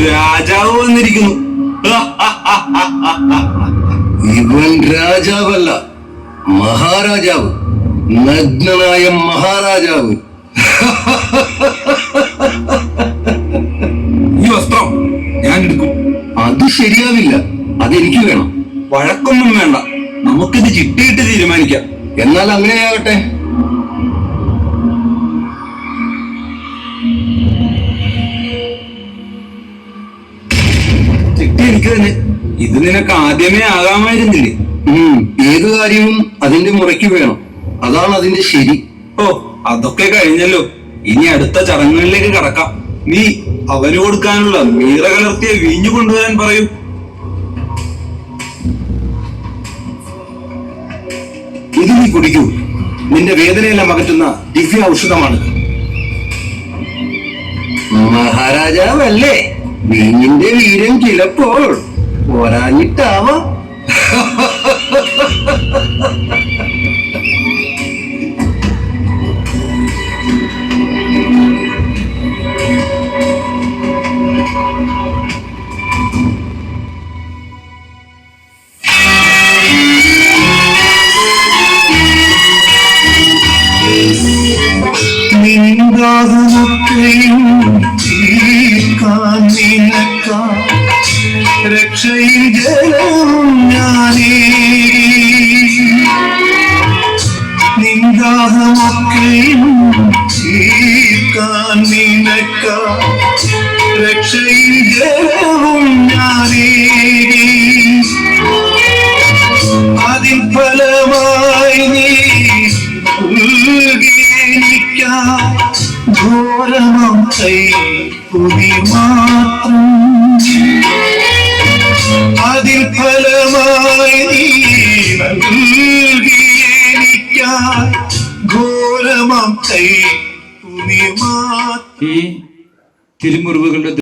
രാജാവ് വന്നിരിക്കുന്നു. ഇവൻ രാജാവല്ല, മഹാരാജാവ്, നഗ്നനായ മഹാരാജാവ്. ഈ വസ്ത്രം ഞാൻ എടുക്കും. അത് ശരിയാവില്ല, അതെനിക്ക് വേണം. വഴക്കൊന്നും വേണ്ട, നമുക്കിത് ചിട്ടിയിട്ട് തീരുമാനിക്കാം. എന്നാൽ അങ്ങനെയാകട്ടെ. ചിട്ടി എനിക്ക് തന്നെ. ഇത് നിനക്ക് ആദ്യമേ ആകാമായിരുന്നില്ലേ? ഏത് കാര്യവും അതിന്റെ മുറയ്ക്ക് വേണം, അതാണ് അതിന്റെ ശരി. ഓ, അതൊക്കെ കഴിഞ്ഞല്ലോ. ഇനി അടുത്ത ചടങ്ങുകളിലേക്ക് കടക്കാം. നീ അവന് കൊടുക്കാനുള്ള മീറ കലർത്തിയ വീഞ്ഞു കൊണ്ടുവരാൻ പറയൂ. ഇത് നീ കുടിക്കൂ. നിന്റെ വേദനയെല്ലാം അകറ്റുന്ന ദിവ്യ ഔഷധമാണ്. മഹാരാജാവല്ലേ, വീഞ്ഞിന്റെ വീര്യം ചിലപ്പോൾ പോരാഞ്ഞിട്ടാവാം. രക്ഷയിൽ ജലവും ഞാനേ, നിന്ദാഹമൊക്കെയും തീർക്കാൻ നിനക്കാം. രക്ഷയിൽ ജലവും ഞാനേ, അതിൻ ഫലമായി നീ ഉൾഗേനിക്കാം. ഘോരമം കൈപ്പുതി മാത്രം, അതിൽ ഫലമായി നീ നൽകിയെനിക്കാൻ. ഘോരമം കൈപ്പുതി മാത്രം. ഈ തിരുമുറിവുകളുടെ